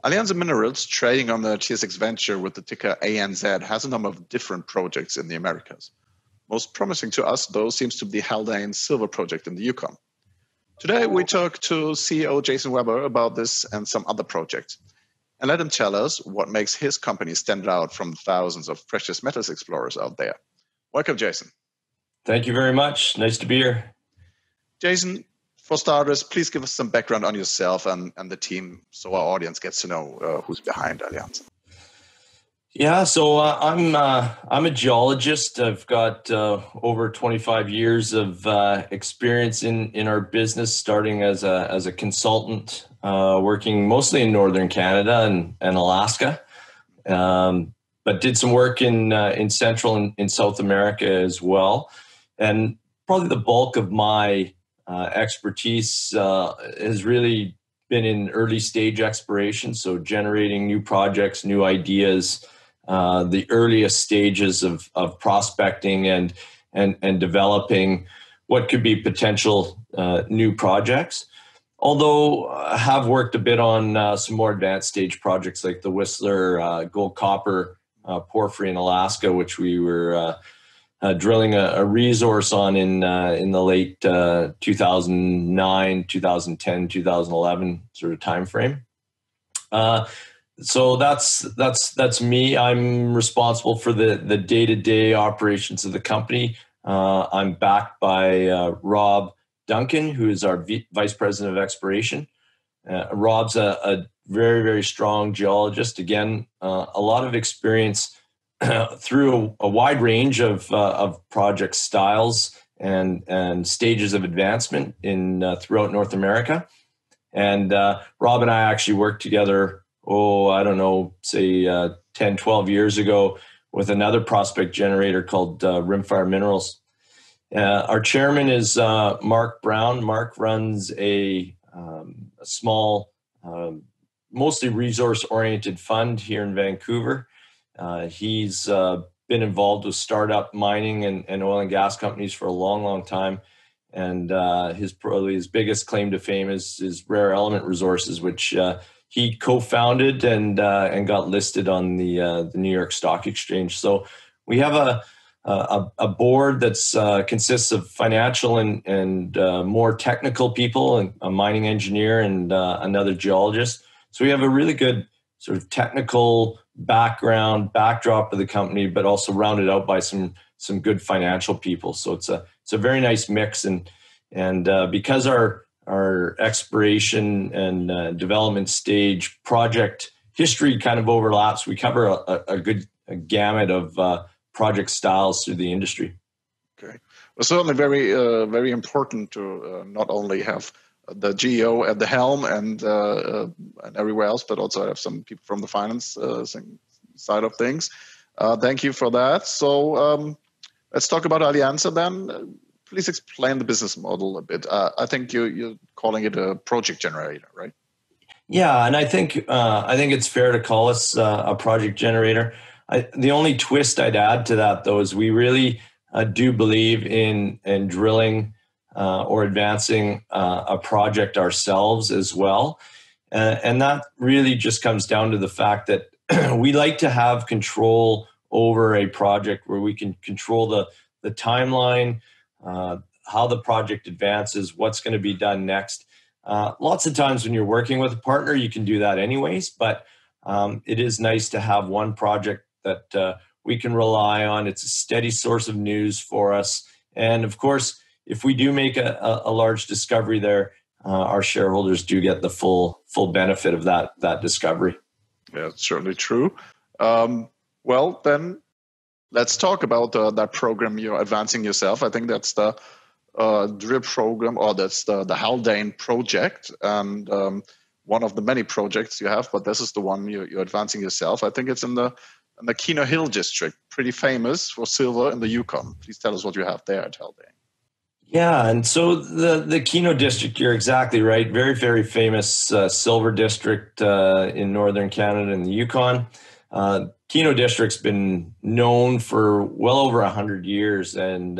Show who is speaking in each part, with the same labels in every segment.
Speaker 1: Alianza Minerals, trading on the TSX Venture with the ticker ANZ, has a number of different projects in the Americas. Most promising to us, though, seems to be the Haldane silver project in the Yukon. Today, we talk to CEO Jason Weber about this and some other projects, and let him tell us what makes his company stand out from thousands of precious metals explorers out there. Welcome, Jason.
Speaker 2: Thank you very much. Nice to be here.
Speaker 1: Jason, for starters, please give us some background on yourself and the team so our audience gets to know who's behind Alianza.
Speaker 2: Yeah, so I'm a geologist. I've got over 25 years of experience in our business, starting as a consultant, working mostly in northern Canada and Alaska, but did some work in Central and in South America as well. And probably the bulk of my expertise has really been in early stage exploration, so generating new projects, new ideas. The earliest stages of prospecting and developing what could be potential new projects. Although I have worked a bit on some more advanced stage projects like the Whistler gold copper porphyry in Alaska, which we were drilling a resource on in the late 2009, 2010, 2011 sort of time frame. So that's me. I'm responsible for the day-to-day operations of the company. I'm backed by Rob Duncan, who is our Vice President of Exploration. Rob's a very, very strong geologist. Again, a lot of experience through a wide range of project styles and stages of advancement throughout North America. And Rob and I actually worked together say 10, 12 years ago with another prospect generator called Rimfire Minerals. Our chairman is Mark Brown. Mark runs a small, mostly resource-oriented fund here in Vancouver. He's been involved with startup mining and oil and gas companies for a long, long time. And probably his biggest claim to fame is Rare Element Resources, which he co-founded and got listed on the New York Stock Exchange. So we have a board that's consists of financial and more technical people, and a mining engineer and another geologist. So we have a really good sort of technical backdrop of the company, but also rounded out by some good financial people. So it's a very nice mix, and because our exploration and development stage project history kind of overlaps, we cover a good gamut of project styles through the industry.
Speaker 1: Okay. Well, certainly very important to not only have the GEO at the helm and everywhere else, but also have some people from the finance side of things. Thank you for that. So let's talk about Alianza then. Please explain the business model a bit. I think you're calling it a project generator, right?
Speaker 2: Yeah, and I think it's fair to call us a project generator. The only twist I'd add to that, though, is we really do believe in drilling or advancing a project ourselves as well. And that really just comes down to the fact that we like to have control over a project where we can control the timeline, how the project advances, what's going to be done next. Lots of times when you're working with a partner, you can do that anyways, but it is nice to have one project that we can rely on. It's a steady source of news for us. And of course, if we do make a large discovery there, our shareholders do get the full benefit of that discovery.
Speaker 1: Yeah, it's certainly true. Well, then let's talk about that program you're advancing yourself. I think that's the drill program, or that's the Haldane project, and one of the many projects you have, but this is the one you're advancing yourself. I think it's in the Kino District, pretty famous for silver in the Yukon. Please tell us what you have there at Haldane.
Speaker 2: Yeah, and so the Kino District, you're exactly right. Very, very famous silver district in northern Canada and the Yukon. Kino District's been known for well over 100 years, and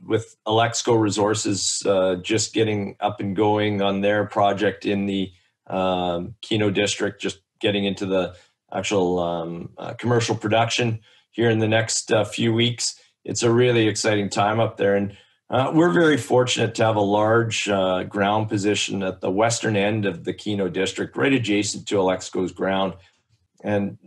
Speaker 2: with Alexco Resources just getting up and going on their project in the Kino District, just getting into the actual commercial production here in the next few weeks. It's a really exciting time up there. And we're very fortunate to have a large ground position at the western end of the Kino District, right adjacent to Alexco's ground. And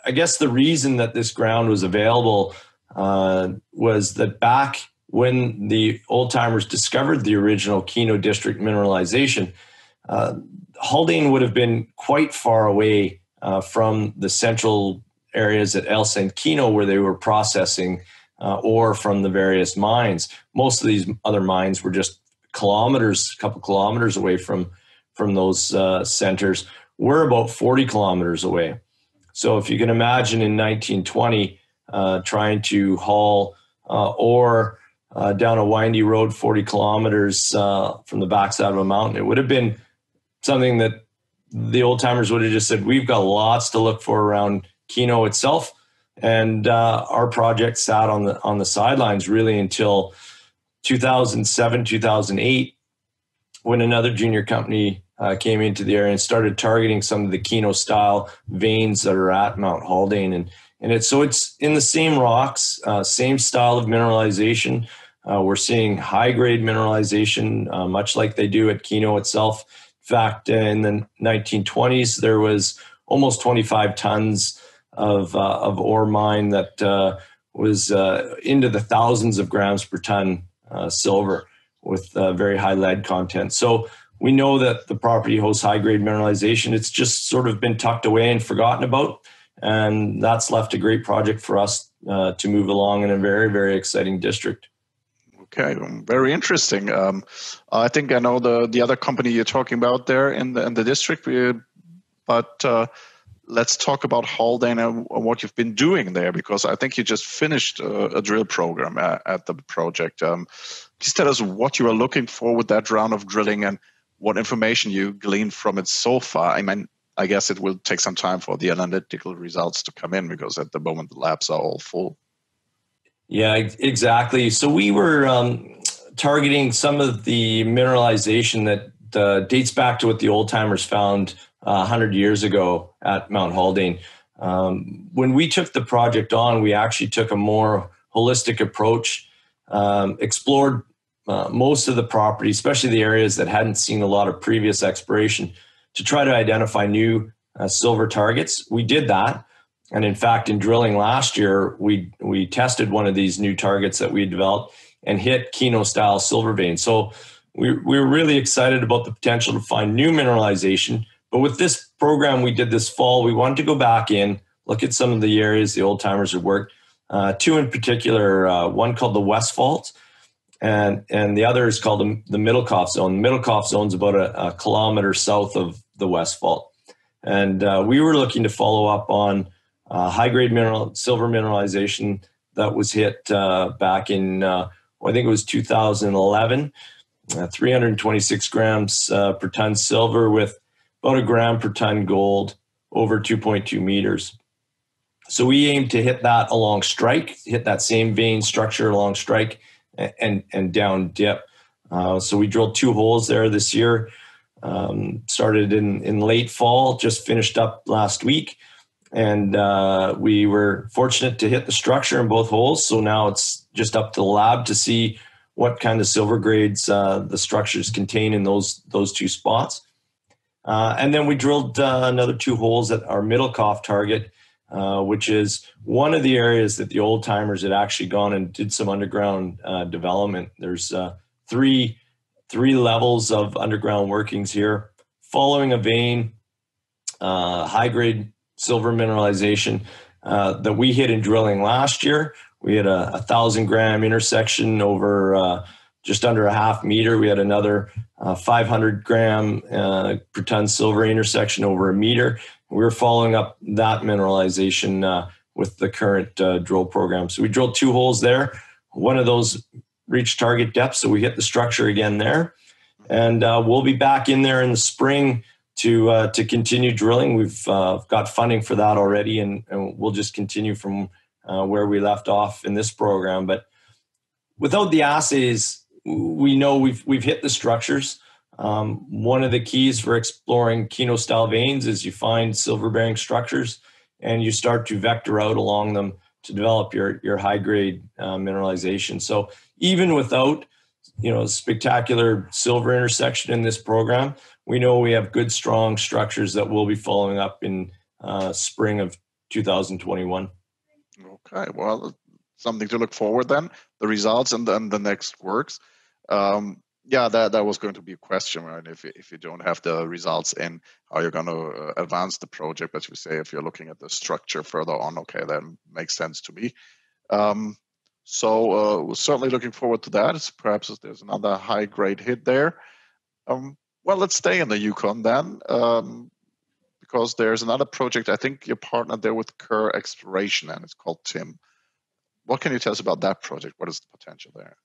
Speaker 2: I guess the reason that this ground was available was that back when the old timers discovered the original Kino District mineralization, Haldane would have been quite far away from the central areas at El San Kino where they were processing ore from the various mines. Most of these other mines were just a couple kilometers away from those centers. We're about 40 kilometers away. So if you can imagine in 1920, trying to haul ore down a windy road 40 kilometers from the backside of a mountain, it would have been something that the old timers would have just said, we've got lots to look for around Kino itself. And our project sat on the sidelines really until 2007, 2008, when another junior company came into the area and started targeting some of the Kino style veins that are at Mount Haldane. And it's in the same rocks, same style of mineralization. We're seeing high grade mineralization, much like they do at Kino itself. In fact, in the 1920s, there was almost 25 tons of ore mine that was into the thousands of grams per ton silver with very high lead content. So we know that the property hosts high-grade mineralization. It's just sort of been tucked away and forgotten about, and that's left a great project for us to move along in a very, very exciting district.
Speaker 1: Okay, very interesting. I think I know the other company you're talking about there in the district, but let's talk about Haldane and what you've been doing there, because I think you just finished a drill program at the project. Please tell us what you are looking for with that round of drilling and what information you gleaned from it so far. I mean, I guess it will take some time for the analytical results to come in, because at the moment the labs are all full.
Speaker 2: Yeah, exactly. So we were targeting some of the mineralization that dates back to what the old timers found 100 years ago at Mount Haldane. When we took the project on, we actually took a more holistic approach, explored most of the property, especially the areas that hadn't seen a lot of previous exploration, to try to identify new silver targets. We did that. And in fact, in drilling last year, we tested one of these new targets that we developed and hit Kino-style silver veins. So we were really excited about the potential to find new mineralization. But with this program we did this fall, we wanted to go back in, look at some of the areas the old timers had worked. Two in particular, one called the West Fault, and the other is called the Middlecoff Zone. The Middlecoff Zone is about a kilometer south of the West Fault. And we were looking to follow up on high-grade silver mineralization that was hit back in, I think it was 2011, 326 grams per ton silver with about a gram per ton gold over 2.2 meters. So we aimed to hit that along strike, hit that same vein structure along strike and down dip. So we drilled 2 holes there this year, started in late fall, just finished up last week. And we were fortunate to hit the structure in both holes. So now it's just up to the lab to see what kind of silver grades the structures contain in those 2 spots. And then we drilled another 2 holes at our Middlecoff target, which is one of the areas that the old timers had actually gone and did some underground development. There's 3 levels of underground workings here, following a vein, high-grade silver mineralization that we hit in drilling last year. We had a 1,000-gram intersection over just under a half meter. We had another 500-gram per ton silver intersection over a meter. We were following up that mineralization with the current drill program. So we drilled 2 holes there. One of those reached target depth, so we hit the structure again there. And we'll be back in there in the spring to continue drilling. We've got funding for that already, and we'll just continue from where we left off in this program. But without the assays, we know we've hit the structures. One of the keys for exploring Kino-style veins is you find silver-bearing structures and you start to vector out along them to develop your high-grade mineralization. So even without, spectacular silver intersection in this program, we know we have good, strong structures that we'll be following up in spring of 2021.
Speaker 1: Okay, well, something to look forward then, the results and then the next works. Yeah, that was going to be a question, right? If you don't have the results in, how you're going to advance the project. But you say if you're looking at the structure further on, okay, that makes sense to me. So we're certainly looking forward to that. Perhaps there's another high-grade hit there. Well, let's stay in the Yukon then, because there's another project. I think you're partnered there with Kerr Exploration, and it's called TIM. What can you tell us about that project? What is the potential there?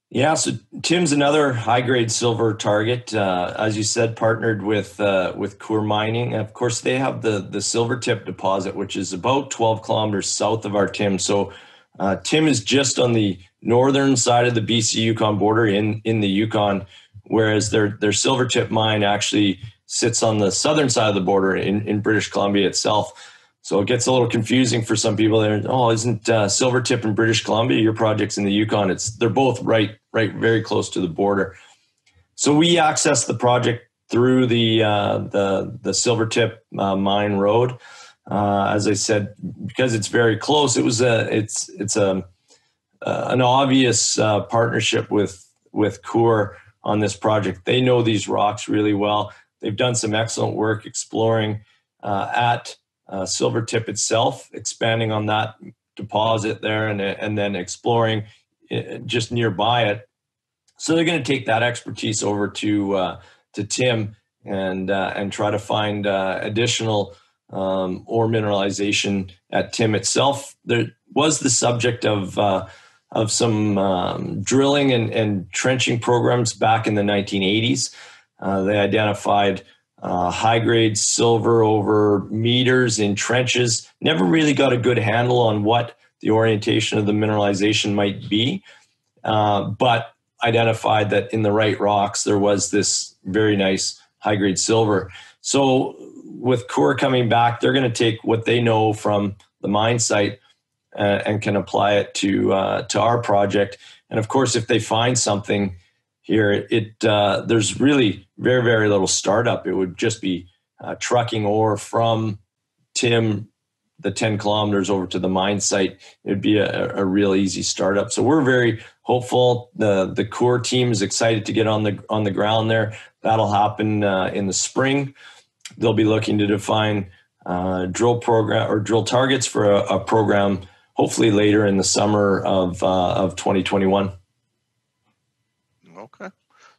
Speaker 2: Yeah, so TIM's another high-grade silver target. As you said, partnered with Coeur Mining. And of course, they have the Silvertip deposit, which is about 12 kilometers south of our TIM. So TIM is just on the northern side of the BC-Yukon border in the Yukon, whereas their Silvertip mine actually sits on the southern side of the border in British Columbia itself. So it gets a little confusing for some people. Isn't Silvertip in British Columbia? Your project's in the Yukon. They're both right, very close to the border. So we access the project through the Silvertip mine road. As I said, because it's very close, it's an obvious partnership with Coeur on this project. They know these rocks really well. They've done some excellent work exploring at Silvertip itself, expanding on that deposit there, and then exploring just nearby it. So they're going to take that expertise over to TIM and try to find additional ore mineralization at TIM itself. There was the subject of some drilling and trenching programs back in the 1980s. They identified high-grade silver over meters in trenches. Never really got a good handle on what the orientation of the mineralization might be, but identified that in the right rocks there was this very nice high-grade silver. So with Coeur coming back, they're going to take what they know from the mine site and can apply it to our project. And of course, if they find something here, there's really very, very little startup. It would just be trucking ore from TIM, the 10 kilometers over to the mine site. It'd be a real easy startup. So we're very hopeful. The Coeur team is excited to get on the ground there. That'll happen in the spring. They'll be looking to define drill targets for a program, hopefully later in the summer of 2021.
Speaker 1: Okay,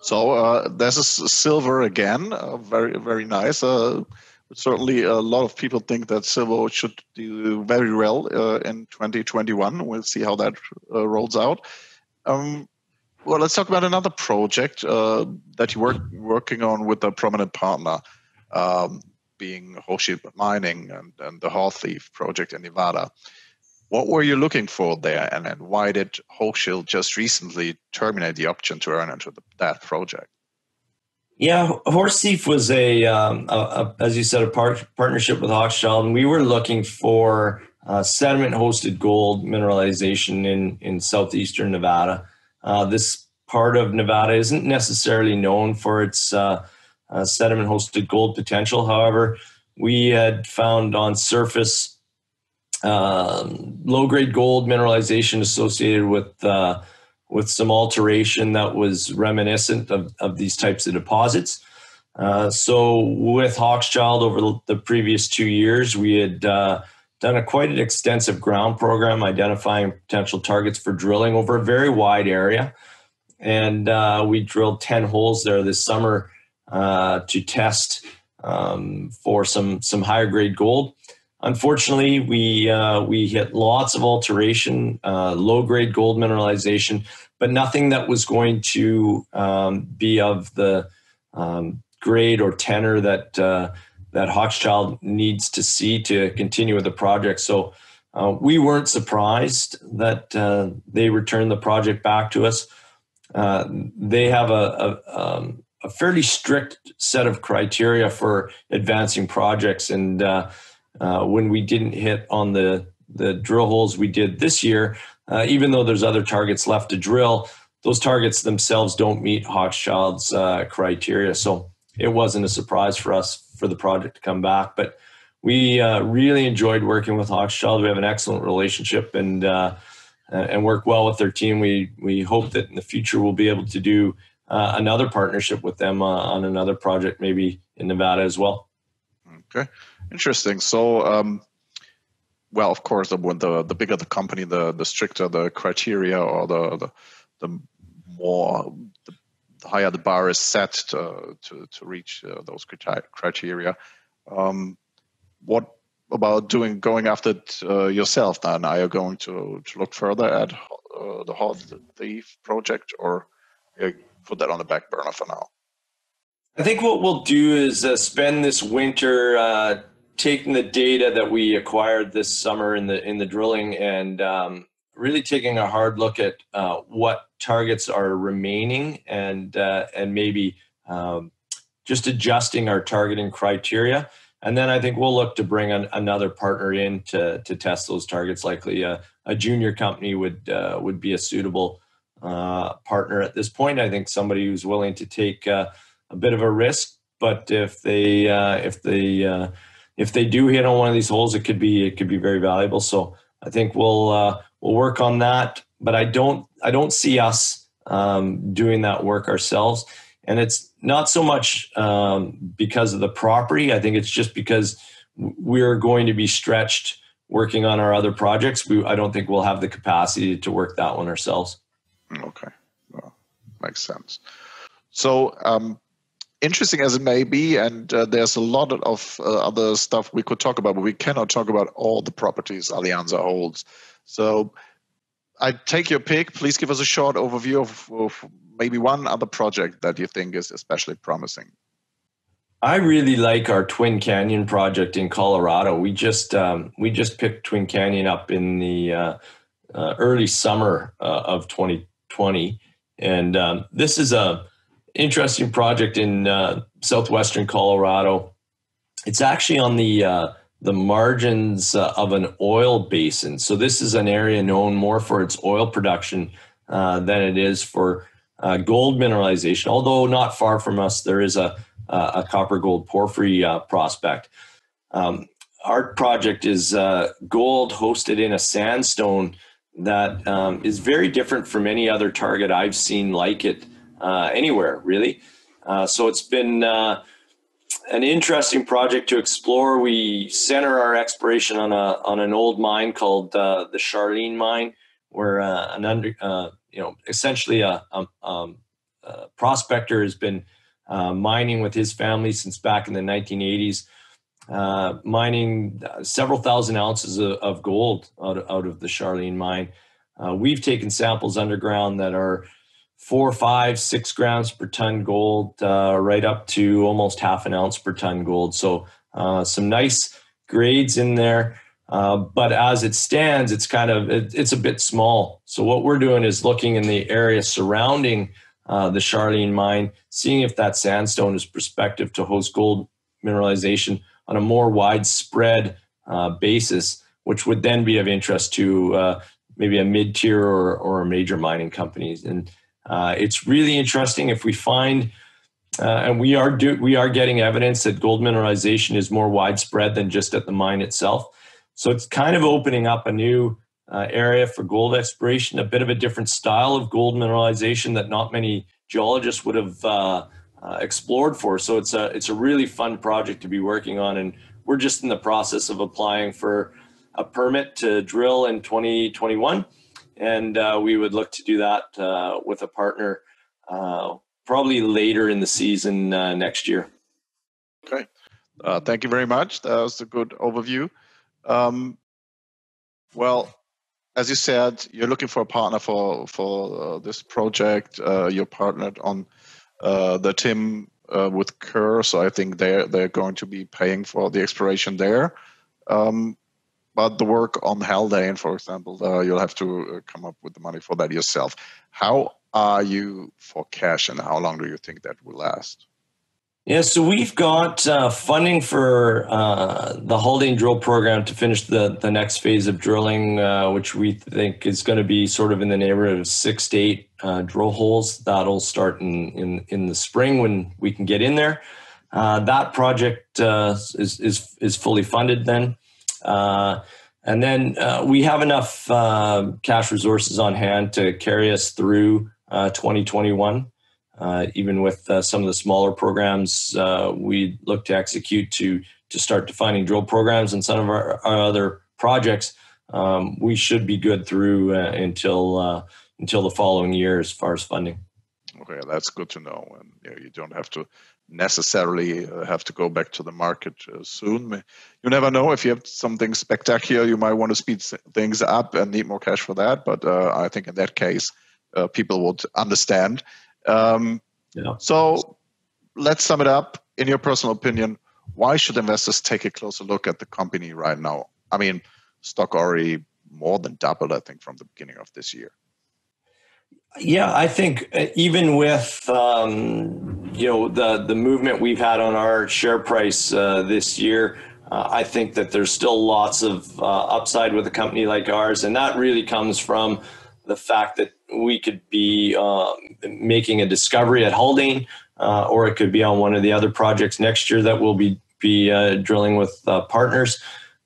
Speaker 1: so this is silver again, very, very nice. Certainly a lot of people think that silver should do very well in 2021. We'll see how that rolls out. Well, let's talk about another project that you're working on with a prominent partner, being Hochschild Mining and the Hearthief project in Nevada. What were you looking for there, and why did Hochschild just recently terminate the option to earn into that project?
Speaker 2: Yeah, Hearthief was as you said, a partnership with Hochschild, and we were looking for sediment-hosted gold mineralization in southeastern Nevada. This part of Nevada isn't necessarily known for its sediment-hosted gold potential. However, we had found on surface low-grade gold mineralization associated with some alteration that was reminiscent of these types of deposits. So with Hochschild over the previous 2 years, we had done quite an extensive ground program identifying potential targets for drilling over a very wide area. And we drilled 10 holes there this summer to test for some higher grade gold. Unfortunately, we hit lots of alteration, low-grade gold mineralization, but nothing that was going to be of the grade or tenor that Hochschild needs to see to continue with the project. So we weren't surprised that they returned the project back to us. They have a a fairly strict set of criteria for advancing projects. And when we didn't hit on the drill holes we did this year, even though there's other targets left to drill, those targets themselves don't meet Hochschild's criteria. So it wasn't a surprise for us for the project to come back. But we really enjoyed working with Hochschild. We have an excellent relationship and work well with their team. We hope that in the future we'll be able to do another partnership with them on another project, maybe in Nevada as well.
Speaker 1: Okay, interesting. So, well, of course, when the bigger the company, the stricter the criteria, or the higher the bar is set to reach those criteria. What about going after it yourself then? Are you going to look further at the Hot Thief project, or put that on the back burner for now?
Speaker 2: I think what we'll do is spend this winter taking the data that we acquired this summer in the drilling and really taking a hard look at what targets are remaining and maybe just adjusting our targeting criteria. And then I think we'll look to bring another partner in to test those targets. Likely a junior company would be a suitable partner at this point. I think somebody who's willing to take a bit of a risk, but if they do hit on one of these holes, it could be very valuable. So I think we'll work on that, but I don't see us doing that work ourselves. And it's not so much because of the property. I think it's just because we're going to be stretched working on our other projects. I don't think we'll have the capacity to work that one ourselves.
Speaker 1: Okay, well, makes sense. So interesting as it may be, and there's a lot of other stuff we could talk about, but we cannot talk about all the properties Alianza holds. So I take your pick. Please give us a short overview of maybe one other project that you think is especially promising.
Speaker 2: I really like our Twin Canyon project in Colorado. We just picked Twin Canyon up in the early summer of 2020, and this is a interesting project in southwestern Colorado. It's actually on the margins of an oil basin. So this is an area known more for its oil production than it is for gold mineralization. Although not far from us, there is a copper gold porphyry prospect. Our project is gold hosted in a sandstone that is very different from any other target I've seen like it anywhere, really. So it's been an interesting project to explore. We center our exploration on an old mine called the Charlene mine, where essentially a prospector has been mining with his family since back in the 1980s, mining several thousand ounces of gold out of the Charlene mine. We've taken samples underground that are 4, 5, 6 grams per ton gold, right up to almost half an ounce per ton gold. So some nice grades in there. But as it stands, it's a bit small. So what we're doing is looking in the area surrounding the Charlene mine, seeing if that sandstone is prospective to host gold mineralization on a more widespread basis, which would then be of interest to maybe a mid-tier or major mining companies. And it's really interesting if we find, and we are getting evidence that gold mineralization is more widespread than just at the mine itself. So it's kind of opening up a new area for gold exploration, a bit of a different style of gold mineralization that not many geologists would have explored for. So it's a really fun project to be working on, and we're just in the process of applying for a permit to drill in 2021, and we would look to do that with a partner probably later in the season next year.
Speaker 1: Okay, thank you very much. That was a good overview. Well, as you said, you're looking for a partner for this project. You're partnered on the TIM with Kerr, so I think they're going to be paying for the exploration there. But the work on Haldane, for example, you'll have to come up with the money for that yourself. How are you for cash, and how long do you think that will last?
Speaker 2: Yeah, so we've got funding for the Haldane drill program to finish the next phase of drilling, which we think is going to be sort of in the neighborhood of 6 to 8 drill holes. That'll start in the spring when we can get in there. That project is fully funded then. And then we have enough cash resources on hand to carry us through 2021. Even with some of the smaller programs we look to execute to start defining drill programs and some of our other projects, we should be good through until the following year as far as funding.
Speaker 1: Okay, that's good to know. And you don't have to necessarily have to go back to the market soon. You never know, if you have something spectacular, you might want to speed things up and need more cash for that. But I think in that case, people would understand. So let's sum it up. In your personal opinion, why should investors take a closer look at the company right now? I mean, stock already more than doubled, I think, from the beginning of this year.
Speaker 2: Yeah, I think even with the movement we've had on our share price this year, I think that there's still lots of upside with a company like ours, and that really comes from the fact that we could be making a discovery at Haldane, or it could be on one of the other projects next year that we'll be drilling with partners.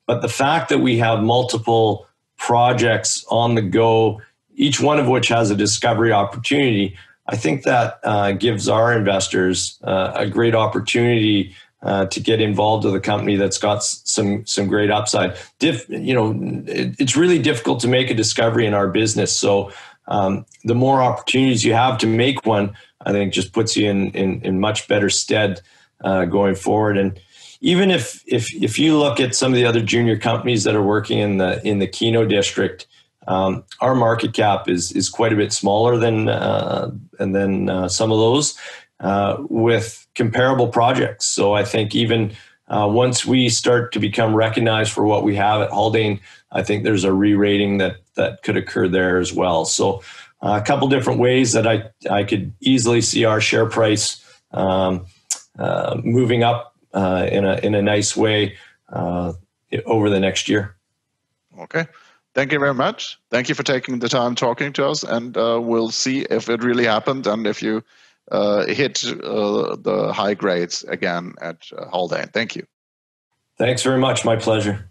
Speaker 2: But the fact that we have multiple projects on the go, each one of which has a discovery opportunity, I think that gives our investors a great opportunity to get involved with a company that's got some great upside. It's really difficult to make a discovery in our business. So the more opportunities you have to make one, I think just puts you in much better stead going forward. And even if you look at some of the other junior companies that are working in the Kino District, our market cap is quite a bit smaller than some of those with comparable projects. So I think even once we start to become recognized for what we have at Haldane, I think there's a re-rating that could occur there as well. So a couple different ways that I could easily see our share price moving up in a nice way over the next year.
Speaker 1: Okay. Thank you very much. Thank you for taking the time talking to us, and we'll see if it really happened and if you hit the high grades again at Haldane. Thank you.
Speaker 2: Thanks very much. My pleasure.